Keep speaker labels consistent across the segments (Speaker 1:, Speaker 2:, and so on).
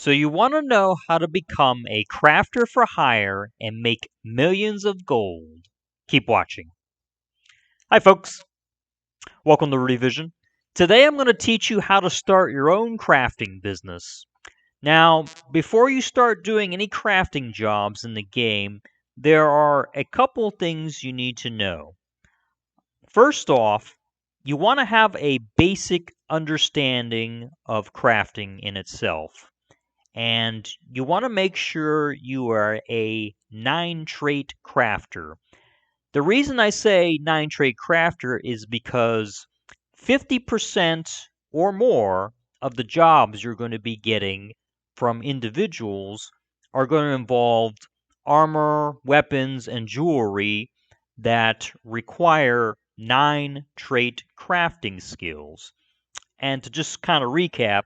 Speaker 1: So you want to know how to become a crafter for hire and make millions of gold. Keep watching. Hi folks, welcome to Rudy Vision. Today I'm going to teach you how to start your own crafting business. Now, before you start doing any crafting jobs in the game, there are a couple things you need to know. First off, you want to have a basic understanding of crafting in itself. And you want to make sure you are a 9-trait crafter. The reason I say 9-trait crafter is because 50% or more of the jobs you're going to be getting from individuals are going to involve armor, weapons, and jewelry that require 9-trait crafting skills. And to just kind of recap,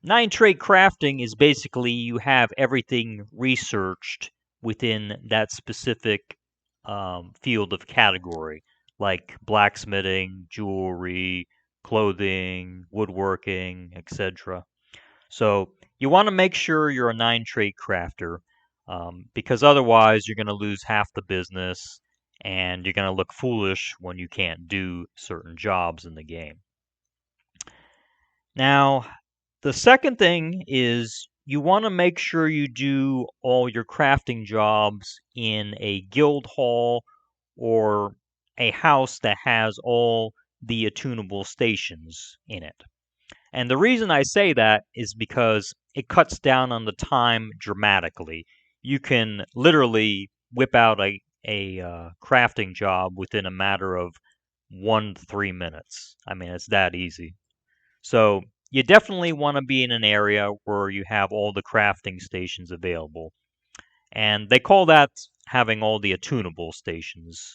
Speaker 1: 9-trait crafting is basically you have everything researched within that specific field of category, like blacksmithing, jewelry, clothing, woodworking, etc. So you want to make sure you're a 9-trait crafter, because otherwise you're going to lose half the business and you're going to look foolish when you can't do certain jobs in the game. Now, the second thing is you want to make sure you do all your crafting jobs in a guild hall or a house that has all the attunable stations in it. And the reason I say that is because it cuts down on the time dramatically. You can literally whip out a crafting job within a matter of 1 to 3 minutes. I mean, it's that easy. So you definitely want to be in an area where you have all the crafting stations available. And they call that having all the attunable stations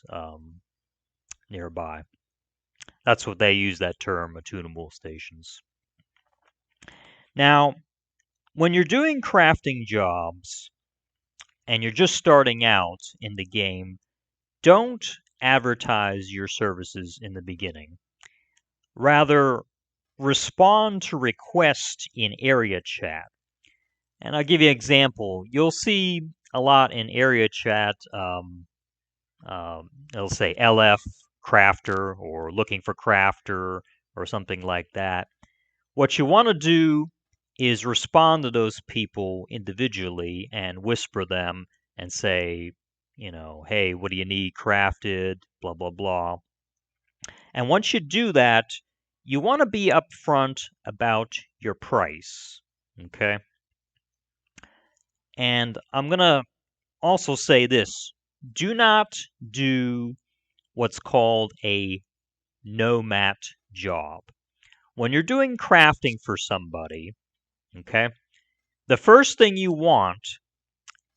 Speaker 1: nearby. That's what they use that term, attunable stations. Now, when you're doing crafting jobs and you're just starting out in the game, don't advertise your services in the beginning. Rather, respond to requests in area chat. And I'll give you an example. You'll see a lot in area chat. It'll say LF crafter or looking for crafter or something like that. What you want to do is respond to those people individually and whisper them and say, hey, what do you need crafted? Blah, blah, blah. And once you do that, you want to be upfront about your price. Okay. And I'm going to also say this: do not do what's called a no-mat job. When you're doing crafting for somebody, okay, the first thing you want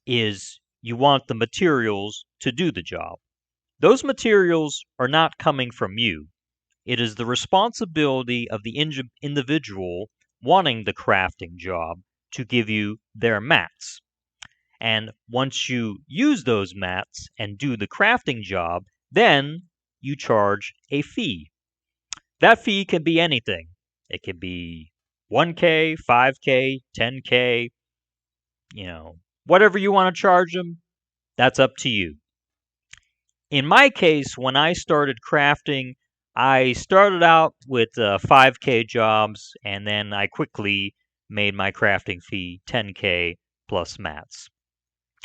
Speaker 1: is you want the materials to do the job. Those materials are not coming from you. It is the responsibility of the individual wanting the crafting job to give you their mats. And once you use those mats and do the crafting job, then you charge a fee. That fee can be anything. It can be 1K, 5K, 10K, whatever you want to charge them, that's up to you. In my case, when I started crafting, I started out with 5K jobs, and then I quickly made my crafting fee 10K plus mats.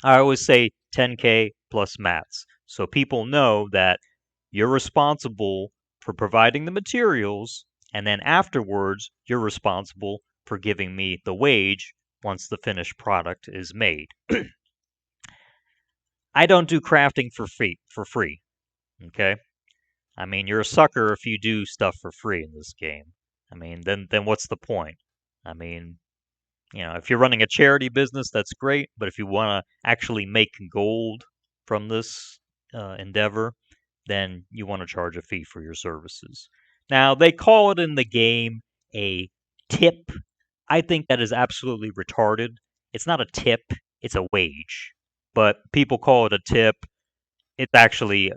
Speaker 1: I always say 10K plus mats, so people know that you're responsible for providing the materials, and then afterwards, you're responsible for giving me the wage once the finished product is made. I don't do crafting for free, okay? I mean, you're a sucker if you do stuff for free in this game. I mean, then what's the point? I mean, if you're running a charity business, that's great. But if you want to actually make gold from this endeavor, then you want to charge a fee for your services. Now, they call it in the game a tip. I think that is absolutely retarded. It's not a tip, it's a wage. But people call it a tip. It's actually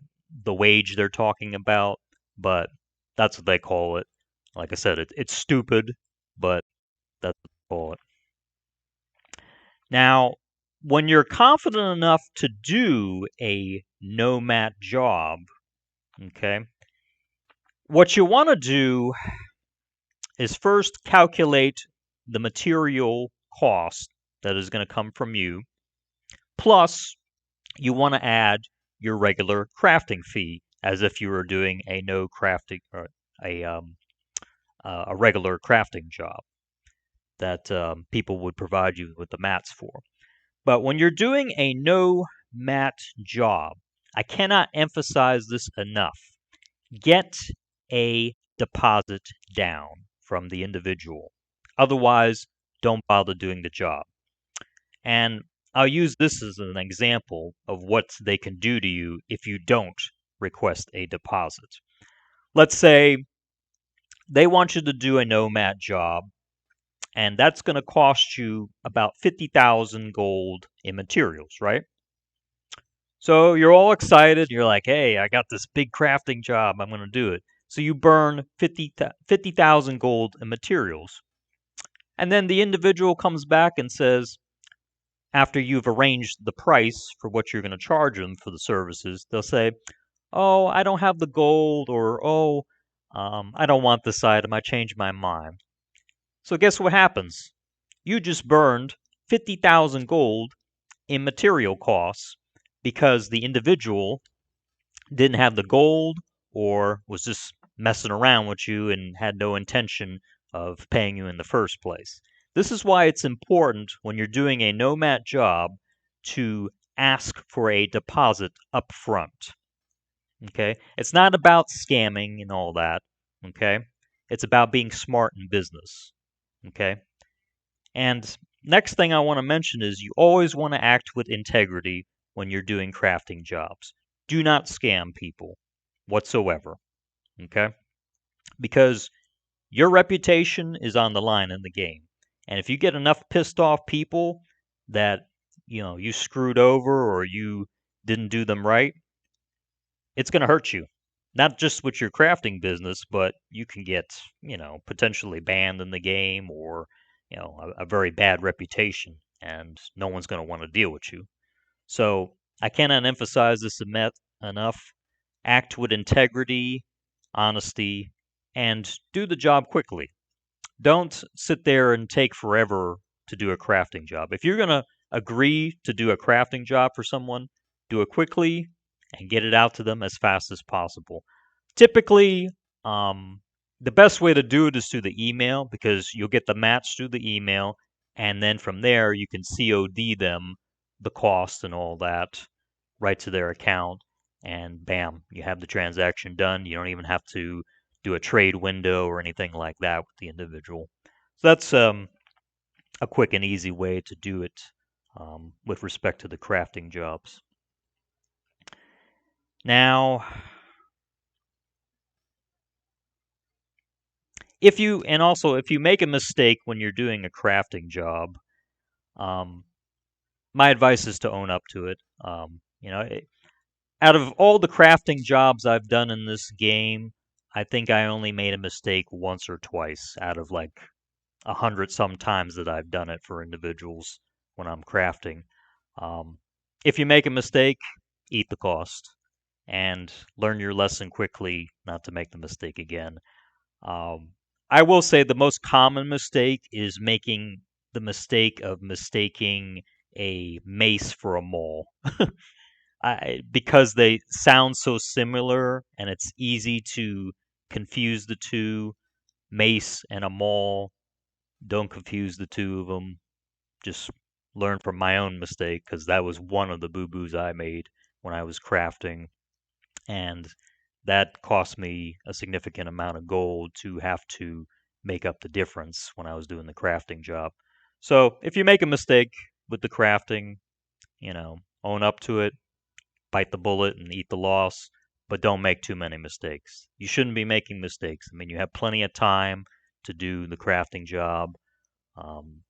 Speaker 1: the wage they're talking about, but that's what they call it. Like I said, it's stupid, but that's what they call it. Now, when you're confident enough to do a no-mat job, okay, what you want to do is first calculate the material cost that is going to come from you, plus you want to add your regular crafting fee as if you were doing a no crafting or a regular crafting job that people would provide you with the mats for. But when you're doing a no mat job, I cannot emphasize this enough. Get a deposit down from the individual. Otherwise, don't bother doing the job. And I'll use this as an example of what they can do to you if you don't request a deposit. Let's say they want you to do a nomad job, and that's going to cost you about 50,000 gold in materials, right? So you're all excited. You're like, hey, I got this big crafting job. I'm going to do it. So you burn 50,000 gold in materials. And then the individual comes back and says, after you've arranged the price for what you're going to charge them for the services, they'll say, oh, I don't have the gold, or oh, I don't want this item. I changed my mind. So guess what happens? You just burned 50,000 gold in material costs because the individual didn't have the gold or was just messing around with you and had no intention of paying you in the first place. This is why it's important when you're doing a nomad job to ask for a deposit up front. Okay? It's not about scamming and all that. Okay? It's about being smart in business. Okay? And next thing I want to mention is you always want to act with integrity when you're doing crafting jobs. Do not scam people whatsoever. Okay? Because your reputation is on the line in the game. And if you get enough pissed off people that, you screwed over or you didn't do them right, it's going to hurt you. Not just with your crafting business, but you can get, potentially banned in the game or, a very bad reputation, and no one's going to want to deal with you. So I cannot emphasize this enough. Act with integrity, honesty, and do the job quickly. Don't sit there and take forever to do a crafting job. If you're going to agree to do a crafting job for someone, do it quickly and get it out to them as fast as possible. Typically, um, the best way to do it is through the email because you'll get the match through the email, and then from there you can COD them the cost and all that right to their account, and bam, you have the transaction done. You don't even have to do a trade window or anything like that with the individual. So that's a quick and easy way to do it with respect to the crafting jobs. Now, if you make a mistake when you're doing a crafting job, um, my advice is to own up to it. Out of all the crafting jobs I've done in this game, I think I only made a mistake once or twice out of like 100 some times that I've done it for individuals when I'm crafting. Um, if you make a mistake, eat the cost and learn your lesson quickly not to make the mistake again. Um, I will say the most common mistake is making the mistake of mistaking a mace for a maul. Because they sound so similar and it's easy to confuse the two. Mace and a maul, don't confuse the two of them. Just learn from my own mistake because that was one of the boo boos I made when I was crafting. And that cost me a significant amount of gold to have to make up the difference when I was doing the crafting job. So if you make a mistake with the crafting, own up to it, bite the bullet and eat the loss, but don't make too many mistakes. You shouldn't be making mistakes. I mean, you have plenty of time to do the crafting job. Um,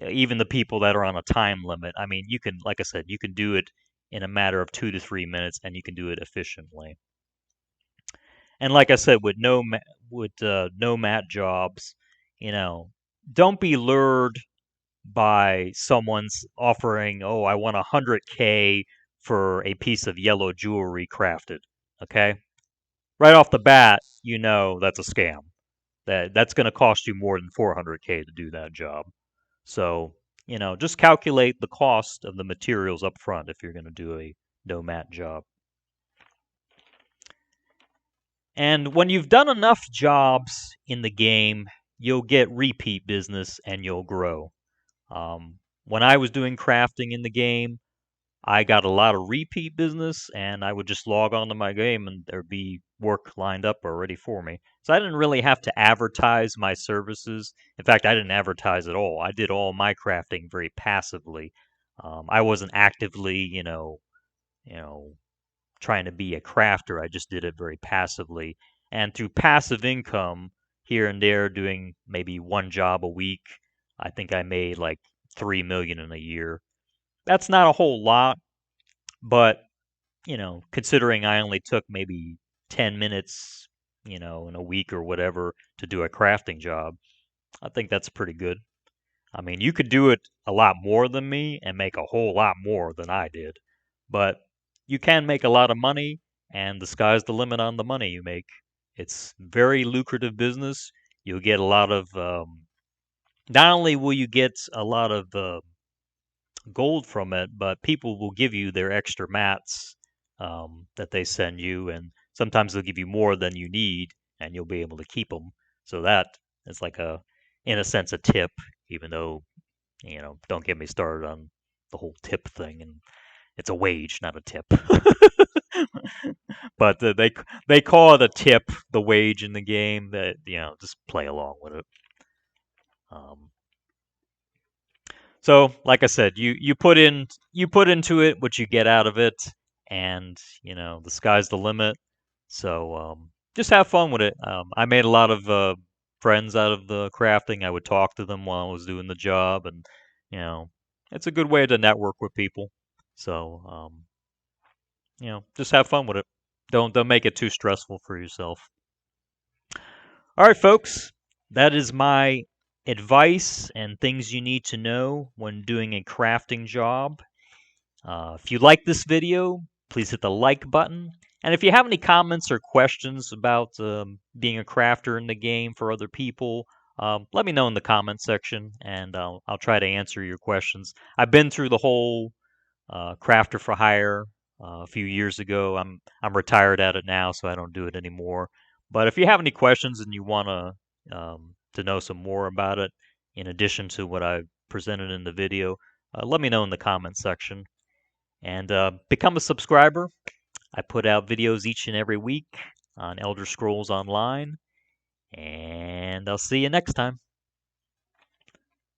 Speaker 1: Even the people that are on a time limit, I mean, you can, like I said, you can do it in a matter of 2 to 3 minutes, and you can do it efficiently. And like I said, with no mat jobs, you know, don't be lured by someone's offering, oh, I want 100K for a piece of yellow jewelry crafted. Okay? Right off the bat, you know that's a scam. That's going to cost you more than 400K to do that job. So, just calculate the cost of the materials up front if you're going to do a no-mat job. And when you've done enough jobs in the game, you'll get repeat business and you'll grow. When I was doing crafting in the game, I got a lot of repeat business, and I would just log on to my game and there'd be work lined up already for me. So I didn't really have to advertise my services. In fact, I didn't advertise at all. I did all my crafting very passively. I wasn't actively, you know, trying to be a crafter. I just did it very passively. And through passive income, here and there, doing maybe one job a week, I think I made like 3 million in a year. That's not a whole lot, but considering I only took maybe 10 minutes, in a week or whatever to do a crafting job, I think that's pretty good. I mean, you could do it a lot more than me and make a whole lot more than I did, but you can make a lot of money, and the sky's the limit on the money you make. It's very lucrative business. You'll get a lot of, not only will you get a lot of gold from it, but people will give you their extra mats that they send you, and sometimes they'll give you more than you need, and you'll be able to keep them. So that is like in a sense, a tip, even though don't get me started on the whole tip thing, and it's a wage, not a tip. But they call it a tip, the wage in the game. That just play along with it. Um, So, like I said, you put into it what you get out of it, and the sky's the limit. So just have fun with it. I made a lot of friends out of the crafting. I would talk to them while I was doing the job, and you know, it's a good way to network with people. So just have fun with it. Don't make it too stressful for yourself. All right, folks, that is my advice and things you need to know when doing a crafting job. If you like this video, please hit the like button. And if you have any comments or questions about being a crafter in the game for other people, let me know in the comment section, and I'll try to answer your questions. I've been through the whole crafter for hire a few years ago. I'm retired at it now, so I don't do it anymore. But if you have any questions and you want to know some more about it, in addition to what I presented in the video, let me know in the comment section. And become a subscriber. I put out videos each and every week on Elder Scrolls Online. And I'll see you next time.